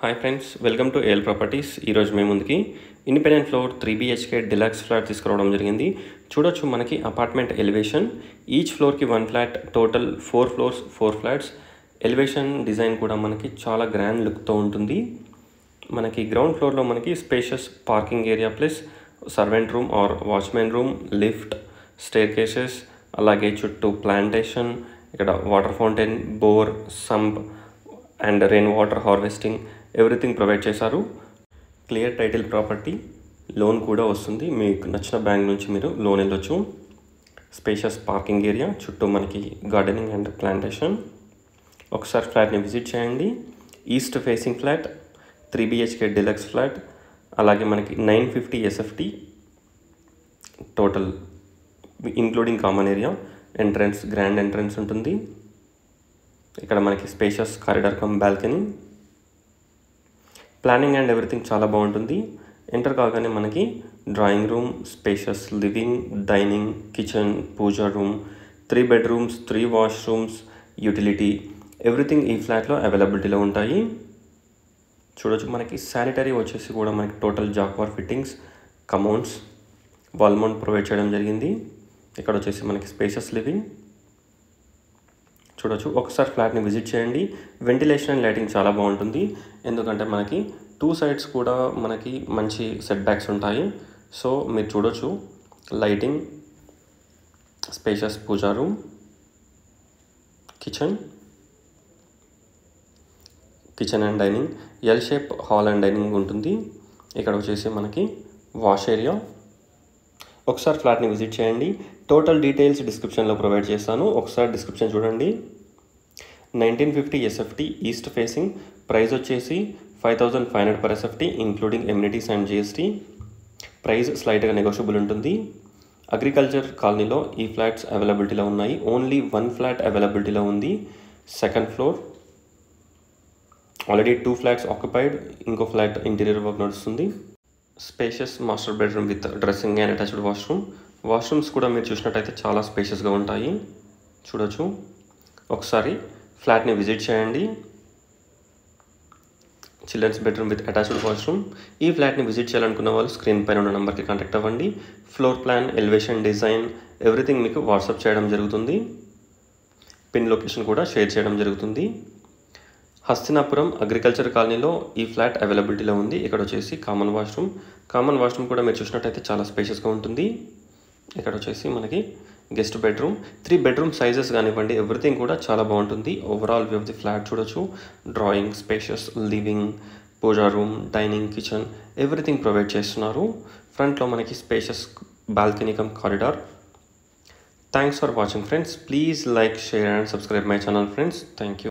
Hi friends, welcome to AL properties. ఈరోజు మేము ముందుకి independent floor 3 BHK deluxe flat తీసుకురావడం జరిగింది. చూడొచ్చు మనకి అపార్ట్మెంట్ ఎలివేషన్. ఈచ్ ఫ్లోర్కి 1 flat, total 4 floors 4 flats. Elevation design కూడా మనకి చాలా గ్రాండ్ లుక్తో ఉంటుంది. మనకి గ్రౌండ్ ఫ్లోర్లో మనకి spacious parking area plus servant room or watchman room, lift, staircases, అలాగే చుట్టూ ప్లాంటేషన్, ఇక్కడ water fountain, bore, sump and rain water harvesting everything provide చేశారు. క్లియర్ టైటిల్ ప్రాపర్టీ, లోన్ కూడా వస్తుంది. మీకు నచ్చిన బ్యాంక్ నుంచి మీరు లోన్ వెళ్ళొచ్చు. స్పేషియస్ పార్కింగ్ ఏరియా, చుట్టూ మనకి గార్డెనింగ్ అండ్ ప్లాంటేషన్. ఒకసారి ఫ్లాట్ని విజిట్ చేయండి. East facing flat, 3 BHK deluxe flat, అలాగే మనకి 950 SFT total including common area. Entrance grand entrance ఉంటుంది. ఇక్కడ మనకి spacious corridor cum balcony. Planning and everything చాలా బాగుంటుంది. ఎంటర్ కాగానే మనకి drawing room, spacious living, dining, kitchen, puja room, 3 bedrooms, 3 washrooms, utility everything ఈ ఫ్లాట్లో అవైలబిలిటీలో ఉంటాయి. చూడొచ్చు మనకి శానిటరీ వచ్చేసి కూడా మనకి total Jaquar fittings, commodes, wall mount provide చేయడం జరిగింది. ఇక్కడ వచ్చేసి మనకి స్పేషియస్ లివింగ్ చూడొచ్చు. ఒకసారి ఫ్లాట్ని విజిట్ చేయండి. వెంటిలేషన్ అండ్ లైటింగ్ చాలా బాగుంటుంది. ఎందుకంటే మనకి 2 సైడ్స్ కూడా మనకి మంచి సెట్ బ్యాక్స్ ఉంటాయి. సో మీరు చూడొచ్చు lighting, spacious puja room, kitchen and dining, L shape hall and dining ఉంటుంది. ఇక్కడ వచ్చేసి మనకి వాష్ ఏరియా. ఒకసారి ఫ్లాట్ని విజిట్ చేయండి. టోటల్ డీటెయిల్స్ డిస్క్రిప్షన్లో ప్రొవైడ్ చేస్తాను. ఒకసారి డిస్క్రిప్షన్ చూడండి. 1950 SFT ఈస్ట్ ఫేసింగ్. ప్రైస్ వచ్చేసి 5500 per SFT including amenities and GST. Price స్లైట్గా నెగోషియబుల్ ఉంటుంది. అగ్రికల్చర్ కాలనీలో ఈ ఫ్లాట్స్ అవైలబిలిటీలో ఉన్నాయి. ఓన్లీ 1 ఫ్లాట్ అవైలబిలిటీలో ఉంది. Second floor. Already 2 flats occupied. ఇంకో ఫ్లాట్ ఇంటీరియర్ వర్క్ నడుస్తుంది. Spacious master bedroom with dressing and attached washroom. Washrooms కూడా మీరు చూసినట్టయితే చాలా స్పేషియస్గా ఉంటాయి. చూడొచ్చు. ఒకసారి ఫ్లాట్ని విజిట్ చేయండి. Children's bedroom with attached washroom. ఈ ఫ్లాట్ని విజిట్ చేయాలనుకున్న వాళ్ళు స్క్రీన్ పైన ఉన్న నెంబర్కి కాంటాక్ట్ అవ్వండి. Floor plan, elevation design everything మీకు వాట్సాప్ చేయడం జరుగుతుంది. పిన్ లొకేషన్ కూడా షేర్ చేయడం జరుగుతుంది. హస్తినాపురం అగ్రికల్చర్ కాలనీలో ఈ ఫ్లాట్ అవైలబిలిటీలో ఉంది. ఇక్కడ వచ్చేసి కామన్ వాష్రూమ్ కూడా మీరు చూసినట్టయితే చాలా స్పేషియస్గా ఉంటుంది. ఇక్కడ వచ్చేసి మనకి గెస్ట్ బెడ్రూమ్, 3 బెడ్రూమ్ సైజెస్ కానివ్వండి ఎవ్రీథింగ్ కూడా చాలా బాగుంటుంది. Overall view of the flat చూడొచ్చు. Drawing, spacious living, puja room, dining, kitchen everything provide చేస్తున్నారు. ఫ్రంట్లో మనకి spacious balcony cum corridor. Thanks for watching friends. Please like, share and subscribe my channel friends. Thank you.